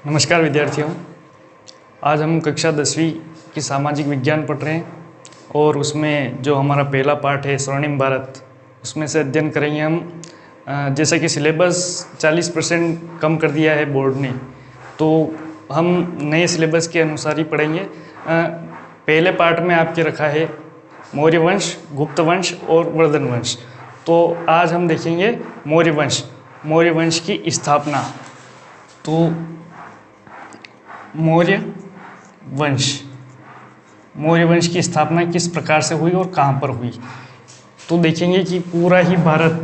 नमस्कार विद्यार्थियों। आज हम कक्षा 10वीं की सामाजिक विज्ञान पढ़ रहे हैं और उसमें जो हमारा पहला पाठ है स्वर्णिम भारत, उसमें से अध्ययन करेंगे हम। जैसा कि सिलेबस 40% कम कर दिया है बोर्ड ने, तो हम नए सिलेबस के अनुसार ही पढ़ेंगे। पहले पार्ट में आपके रखा है मौर्य वंश, गुप्त वंश और वर्धन वंश। तो आज हम देखेंगे मौर्य वंश, मौर्य वंश की स्थापना। तो मौर्य वंश की स्थापना किस प्रकार से हुई और कहाँ पर हुई, तो देखेंगे कि पूरा ही भारत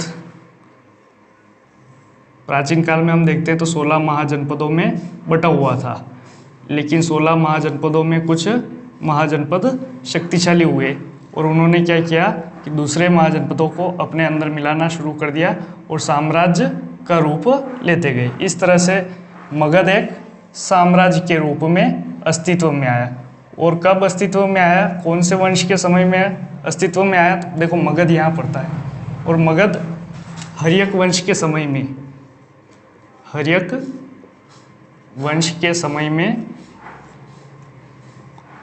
प्राचीन काल में हम देखते हैं तो 16 महाजनपदों में बटा हुआ था। लेकिन 16 महाजनपदों में कुछ महाजनपद शक्तिशाली हुए और उन्होंने क्या किया कि दूसरे महाजनपदों को अपने अंदर मिलाना शुरू कर दिया और साम्राज्य का रूप लेते गए। इस तरह से मगध एक साम्राज्य के रूप में अस्तित्व में आया। और कब अस्तित्व में आया, कौन से वंश के समय में अस्तित्व में आया, तो देखो मगध यहाँ पड़ता है। और मगध हर्यक वंश के समय में, हर्यक वंश के समय में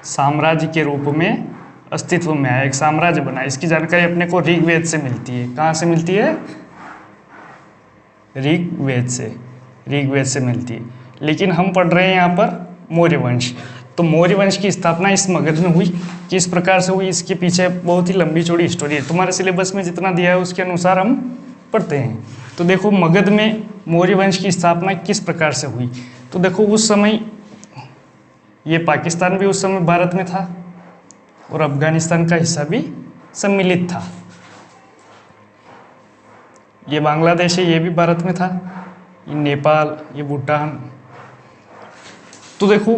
साम्राज्य के रूप में अस्तित्व में आया, एक साम्राज्य बना। इसकी जानकारी अपने को ऋग्वेद से मिलती है। कहाँ से मिलती है? ऋग्वेद से मिलती है। लेकिन हम पढ़ रहे हैं यहाँ पर मौर्य वंश। तो मौर्य वंश की स्थापना इस मगध में हुई। किस प्रकार से हुई, इसके पीछे बहुत ही लंबी चौड़ी स्टोरी है। तुम्हारे सिलेबस में जितना दिया है उसके अनुसार हम पढ़ते हैं। तो देखो मगध में मौर्य वंश की स्थापना किस प्रकार से हुई। तो देखो उस समय ये पाकिस्तान भी उस समय भारत में था और अफगानिस्तान का हिस्सा भी सम्मिलित था। ये बांग्लादेश है, ये भी भारत में था। ये नेपाल, ये भूटान। तो देखो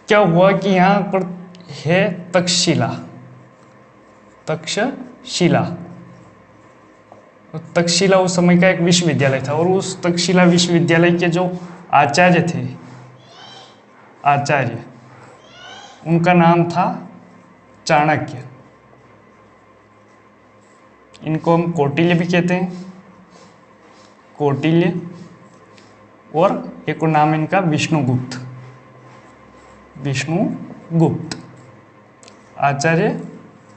क्या हुआ कि यहाँ पर है तक्षशिला। तक्षशिला उस समय का एक विश्वविद्यालय था और उस तक्षशिला विश्वविद्यालय के जो आचार्य थे, उनका नाम था चाणक्य। इनको हम कौटिल्य भी कहते हैं, कौटिल्य। और एक और नाम इनका विष्णुगुप्त। आचार्य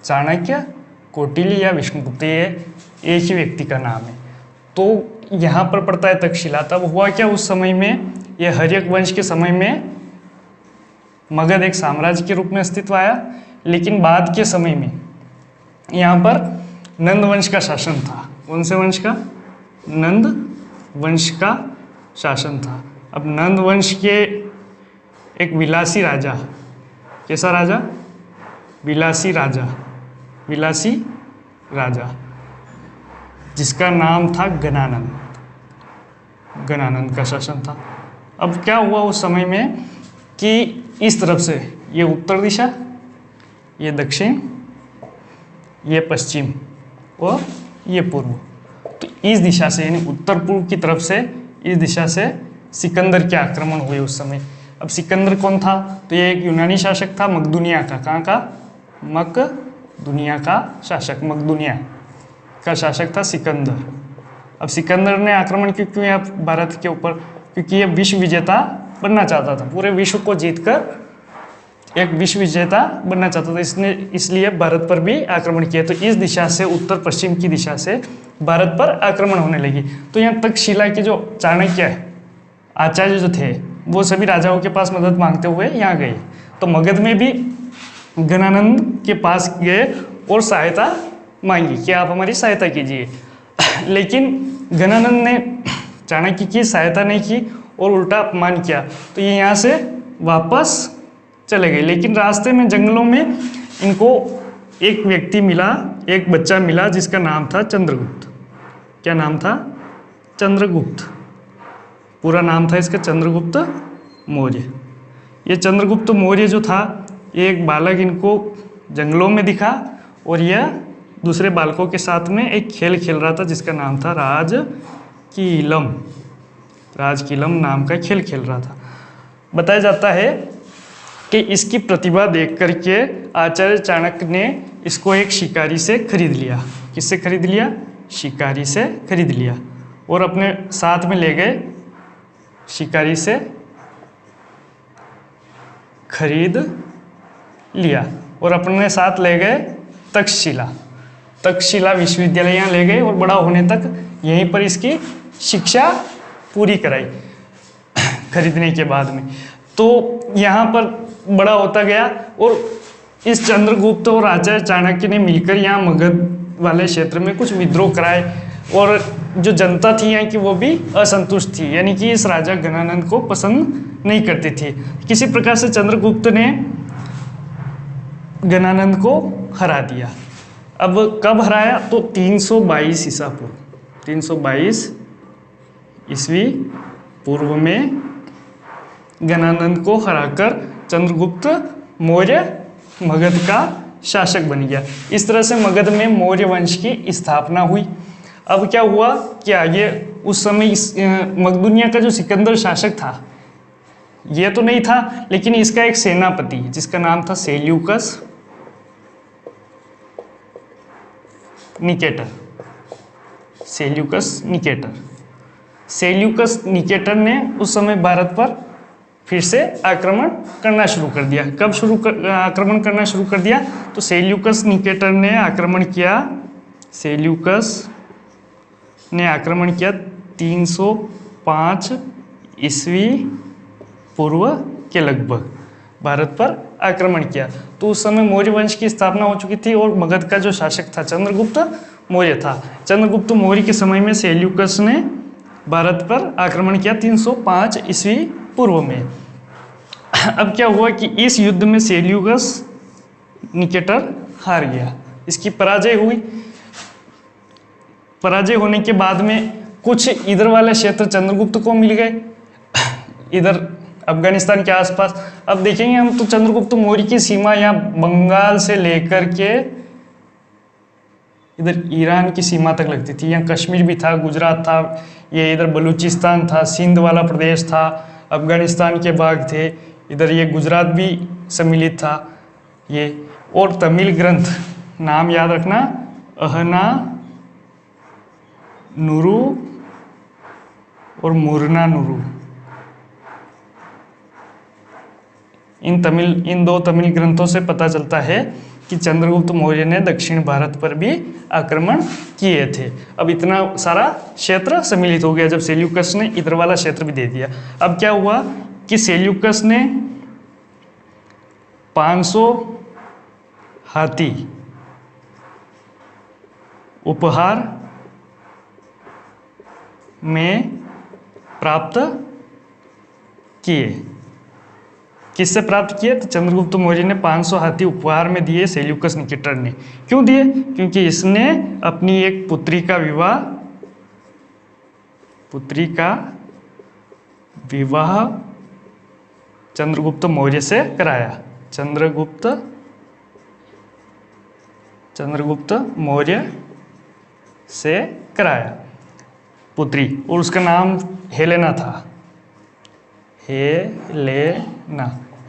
चाणक्य, कौटिल्य या विष्णुगुप्त, ये एक ही व्यक्ति का नाम है। तो यहाँ पर पड़ता है तक्षशिला। तब हुआ क्या, उस समय में ये हर्यक वंश के समय में मगध एक साम्राज्य के रूप में अस्तित्व आया। लेकिन बाद के समय में यहाँ पर नंद वंश का शासन था। कौन से वंश का? नंद वंश का शासन था। अब नंद वंश के एक विलासी राजा, कैसा राजा? विलासी राजा, जिसका नाम था गणानंद का शासन था। अब क्या हुआ उस समय में कि इस तरफ से ये उत्तर दिशा, ये दक्षिण, ये पश्चिम और ये पूर्व। तो इस दिशा से यानी उत्तर पूर्व की तरफ से, इस दिशा से सिकंदर के आक्रमण हुए उस समय। अब सिकंदर कौन था? तो ये एक यूनानी शासक था, मकदूनिया का। कहाँ का? मकदूनिया का शासक, मकदूनिया का शासक था सिकंदर। अब सिकंदर ने आक्रमण क्यों किया भारत के ऊपर? क्योंकि ये विश्व विजेता बनना चाहता था, पूरे विश्व को जीतकर एक विश्व विजेता बनना चाहता था। इसने इसलिए भारत पर भी आक्रमण किया। तो इस दिशा से, उत्तर पश्चिम की दिशा से भारत पर आक्रमण होने लगी। तो यहाँ तक्षशिला के जो चाणक्य आचार्य जो थे, वो सभी राजाओं के पास मदद मांगते हुए यहाँ गए। तो मगध में भी गणानंद के पास गए और सहायता मांगी कि आप हमारी सहायता कीजिए। लेकिन गणानंद ने चाणक्य की सहायता नहीं की और उल्टा अपमान किया। तो ये यहाँ से वापस चले गए। लेकिन रास्ते में जंगलों में इनको एक व्यक्ति मिला, एक बच्चा मिला, जिसका नाम था चंद्रगुप्त। क्या नाम था? चंद्रगुप्त। पूरा नाम था इसका चंद्रगुप्त मौर्य। ये चंद्रगुप्त मौर्य जो था, एक बालक इनको जंगलों में दिखा और यह दूसरे बालकों के साथ में एक खेल खेल रहा था जिसका नाम था राजकीलम नाम का खेल खेल रहा था। बताया जाता है कि इसकी प्रतिभा देख करके आचार्य चाणक्य ने इसको एक शिकारी से खरीद लिया। किससे खरीद लिया? शिकारी से खरीद लिया और अपने साथ में ले गए शिकारी से खरीद लिया और अपने साथ ले गए तक्षशिला। तक्षशिला विश्वविद्यालय यहाँ ले गए और बड़ा होने तक यहीं पर इसकी शिक्षा पूरी कराई खरीदने के बाद में। तो यहाँ पर बड़ा होता गया और इस चंद्रगुप्त और आचार्य चाणक्य ने मिलकर यहाँ मगध वाले क्षेत्र में कुछ विद्रोह कराए और जो जनता थी यहाँ की वो भी असंतुष्ट थी, यानी कि इस राजा गणानंद को पसंद नहीं करती थी। किसी प्रकार से चंद्रगुप्त ने गणानंद को हरा दिया। अब कब हराया? तो 322 ईसा पूर्व, 322 ईस्वी पूर्व में गणानंद को हराकर चंद्रगुप्त मौर्य मगध का शासक बन गया। इस तरह से मगध में मौर्य वंश की स्थापना हुई। अब क्या हुआ कि आगे उस समय मकदूनिया का जो सिकंदर शासक था ये तो नहीं था, लेकिन इसका एक सेनापति जिसका नाम था Seleucus Nicator. Seleucus Nicator, Seleucus Nicator ने उस समय भारत पर फिर से आक्रमण करना शुरू कर दिया। कब आक्रमण करना शुरू कर दिया? तो सेल्यूकस निकेटर ने आक्रमण किया, सेल्यूकस ने आक्रमण किया 305 ईस्वी पूर्व के लगभग भारत पर आक्रमण किया। तो उस समय मौर्य वंश की स्थापना हो चुकी थी और मगध का जो शासक था चंद्रगुप्त मौर्य था। चंद्रगुप्त मौर्य के समय में सेल्यूकस ने भारत पर आक्रमण किया 305 ईस्वी पूर्व में। अब क्या हुआ कि इस युद्ध में सेल्यूकस निकेटर हार गया, इसकी पराजय हुई। पराजय होने के बाद में कुछ इधर वाले क्षेत्र चंद्रगुप्त को मिल गए, इधर अफगानिस्तान के आसपास। अब देखेंगे हम तो चंद्रगुप्त मौर्य की सीमा यहाँ बंगाल से लेकर के इधर ईरान की सीमा तक लगती थी। यहाँ कश्मीर भी था, गुजरात था, ये इधर बलूचिस्तान था, सिंध वाला प्रदेश था, अफगानिस्तान के भाग थे, इधर ये गुजरात भी सम्मिलित था ये। और तमिल ग्रंथ, नाम याद रखना, अहना नुरु और मुरना नुरु, इन दो तमिल ग्रंथों से पता चलता है कि चंद्रगुप्त मौर्य ने दक्षिण भारत पर भी आक्रमण किए थे। अब इतना सारा क्षेत्र सम्मिलित हो गया जब सेल्यूकस ने इधर वाला क्षेत्र भी दे दिया। अब क्या हुआ कि सेल्यूकस ने 500 हाथी उपहार में प्राप्त किए। किससे प्राप्त किए? तो चंद्रगुप्त मौर्य ने 500 हाथी उपहार में दिए सेल्यूकस निकेटर ने। क्यों दिए? क्योंकि इसने अपनी एक पुत्री का विवाह चंद्रगुप्त मौर्य से कराया। चंद्रगुप्त मौर्य से कराया पुत्री, और उसका नाम हेलेना था।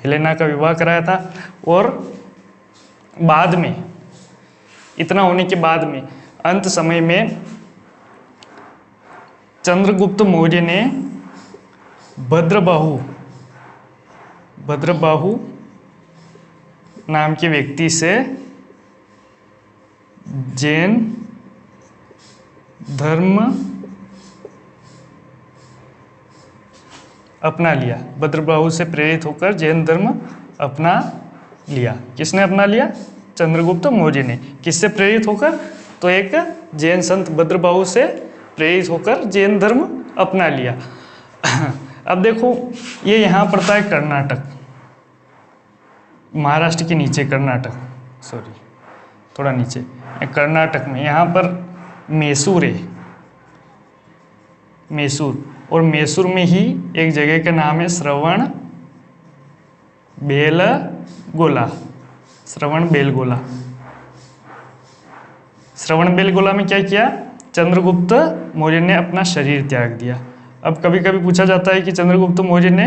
हेलेना का विवाह कराया था। और बाद में, इतना होने के बाद में, अंत समय में चंद्रगुप्त मौर्य ने भद्रबाहु नाम के व्यक्ति से जैन धर्म अपना लिया। भद्रबाहु से प्रेरित होकर जैन धर्म अपना लिया। किसने अपना लिया? चंद्रगुप्त मौर्य ने। किससे प्रेरित होकर? तो एक जैन संत भद्रबाहु से प्रेरित होकर जैन धर्म अपना लिया। अब देखो, ये यहाँ पड़ता है कर्नाटक, महाराष्ट्र के नीचे कर्नाटक, सॉरी थोड़ा नीचे कर्नाटक में, यहाँ पर मैसूर है, मैसूर। और मैसूर में ही एक जगह का नाम है श्रवण बेलगोला। श्रवण बेलगोला में क्या किया? चंद्रगुप्त मौर्य ने अपना शरीर त्याग दिया। अब कभी कभी पूछा जाता है कि चंद्रगुप्त मौर्य ने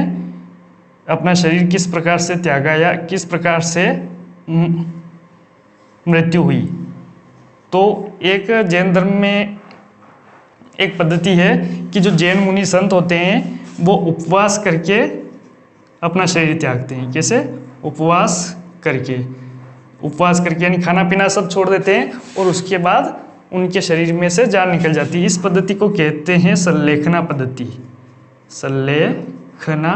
अपना शरीर किस प्रकार से त्यागा या किस प्रकार से मृत्यु हुई। तो एक जैन धर्म में एक पद्धति है कि जो जैन मुनि संत होते हैं वो उपवास करके अपना शरीर त्यागते हैं। कैसे? उपवास करके। उपवास करके यानी खाना पीना सब छोड़ देते हैं और उसके बाद उनके शरीर में से जान निकल जाती है। इस पद्धति को कहते हैं सल्लेखना पद्धति। सल्लेखना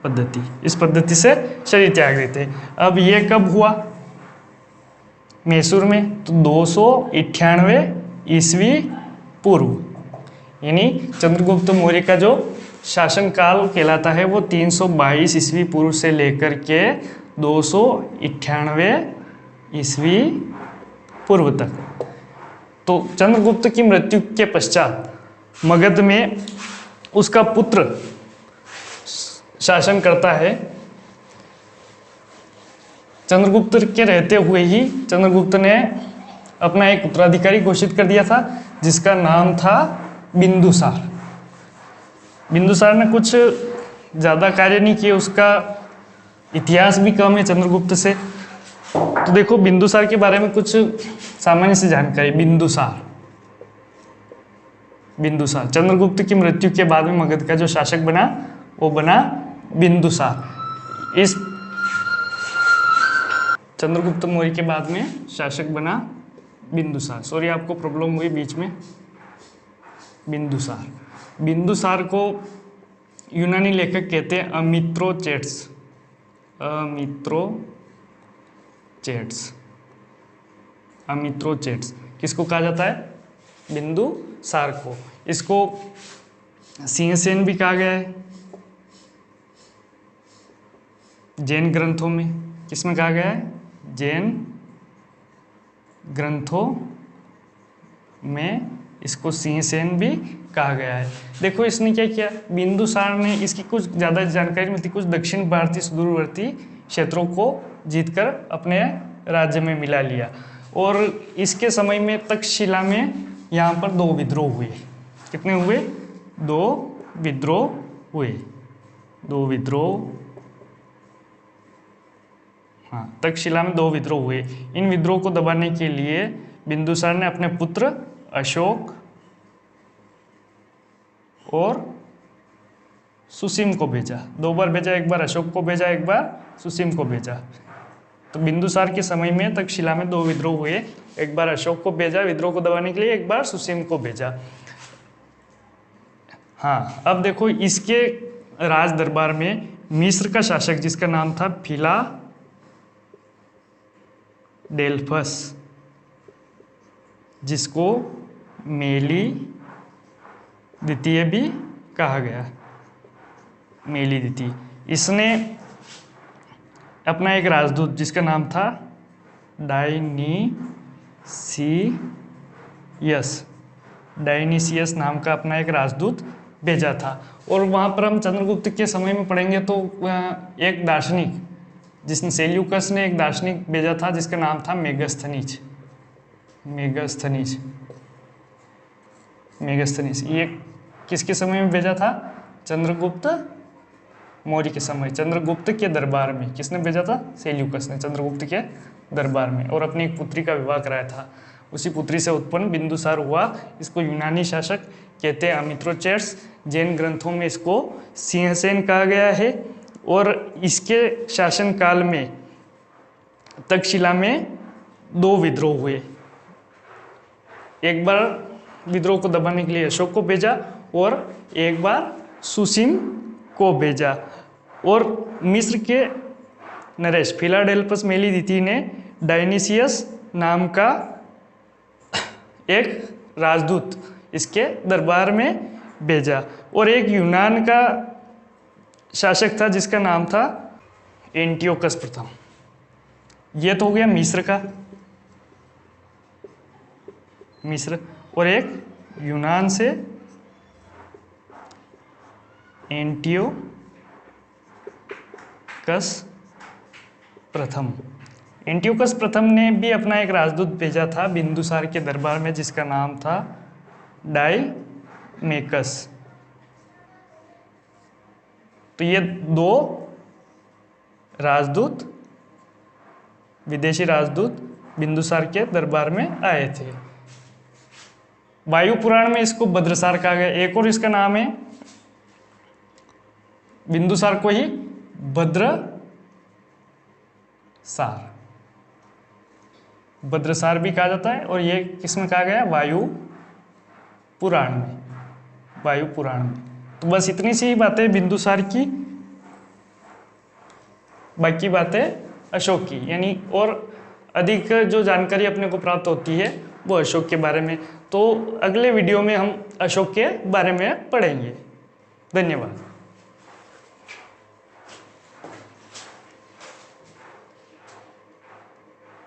पद्धति, इस पद्धति से शरीर त्याग देते हैं। अब ये कब हुआ? मैसूर में, तो 298 ईस्वी पूर्व, यानी चंद्रगुप्त मौर्य का जो शासनकाल कहलाता है वो 322 ईस्वी पूर्व से लेकर के 298 ईस्वी पूर्व तक। तो चंद्रगुप्त की मृत्यु के पश्चात मगध में उसका पुत्र शासन करता है। चंद्रगुप्त के रहते हुए ही चंद्रगुप्त ने अपना एक उत्तराधिकारी घोषित कर दिया था जिसका नाम था बिंदुसार। बिंदुसार ने कुछ ज़्यादा कार्य नहीं किए, उसका इतिहास भी कम है चंद्रगुप्त से। तो देखो बिंदुसार के बारे में कुछ सामान्य सी जानकारी। बिंदुसार चंद्रगुप्त की मृत्यु के बाद में मगध का जो शासक बना वो बना बिंदुसार। इस चंद्रगुप्त मौर्य के बाद में शासक बना बिंदुसार। सॉरी आपको प्रॉब्लम हुई बीच में। बिंदुसार को यूनानी लेखक कहते हैं अमित्रोचेट्स। किसको कहा जाता है? बिंदुसार को। इसको सिंहसेन भी कहा गया है जैन ग्रंथों में। किसमें कहा गया है? जैन ग्रंथों में इसको सिंहसेन भी कहा गया है। देखो इसने क्या किया, बिंदुसार ने, इसकी कुछ ज़्यादा जानकारी मिलती, कुछ दक्षिण भारतीय सुदूरवर्ती क्षेत्रों को जीतकर अपने राज्य में मिला लिया। और इसके समय में तक्षशिला में यहाँ पर 2 विद्रोह हुए। कितने हुए? 2 विद्रोह हुए। 2 विद्रोह, हाँ, तक्षशिला में 2 विद्रोह हुए। इन विद्रोह को दबाने के लिए बिंदुसार ने अपने पुत्र अशोक और सुसीम को भेजा। 2 बार भेजा, एक बार अशोक को भेजा, एक बार सुसीम को भेजा। तो बिंदुसार के समय में तक्षशिला में 2 विद्रोह हुए। एक बार अशोक को भेजा विद्रोह को दबाने के लिए, एक बार सुसीम को भेजा। हाँ, अब देखो इसके राज दरबार में मिस्र का शासक जिसका नाम था फिलाडेल्फस, जिसको मेली द्वितीय भी कहा गया, मेली द्वितीय, इसने अपना एक राजदूत जिसका नाम था डायनीसियस नाम का अपना एक राजदूत भेजा था। और वहाँ पर हम चंद्रगुप्त के समय में पढ़ेंगे तो एक दार्शनिक जिसने सेल्यूकस ने एक दार्शनिक भेजा था जिसका नाम था मेगास्थनीज। ये किसके समय में भेजा था? चंद्रगुप्त मौर्य के समय, चंद्रगुप्त के दरबार में। किसने भेजा था? सेल्यूकस ने चंद्रगुप्त के दरबार में, और अपनी एक पुत्री का विवाह कराया था। उसी पुत्री से उत्पन्न बिंदुसार हुआ। इसको यूनानी शासक कहते हैं अमित्रोचेट्स। जैन ग्रंथों में इसको सिंहसेन कहा गया है। और इसके शासनकाल में तक्षशिला में 2 विद्रोह हुए। एक बार विद्रोह को दबाने के लिए अशोक को भेजा और एक बार सुसीम को भेजा। और मिस्र के नरेश फिलाडेल्फस मेली द्वितीय ने डायनीसियस नाम का एक राजदूत इसके दरबार में भेजा। और एक यूनान का शासक था जिसका नाम था एंटियोकस प्रथम। ये तो हो गया मिस्र। और एक यूनान से एंटियोकस प्रथम ने भी अपना एक राजदूत भेजा था बिंदुसार के दरबार में जिसका नाम था डायमेकस। तो ये 2 राजदूत, विदेशी राजदूत बिंदुसार के दरबार में आए थे। वायु पुराण में इसको भद्रसार कहा गया। एक और इसका नाम है, बिंदुसार को ही सार, भद्रसार भी कहा जाता है। और ये किसमें कहा गया? वायु पुराण में, वायु पुराण में। तो बस इतनी सी बातें बिंदुसार की, बाकी बातें अशोक की, यानी और अधिक जो जानकारी अपने को प्राप्त होती है वो अशोक के बारे में। तो अगले वीडियो में हम अशोक के बारे में पढ़ेंगे। धन्यवाद।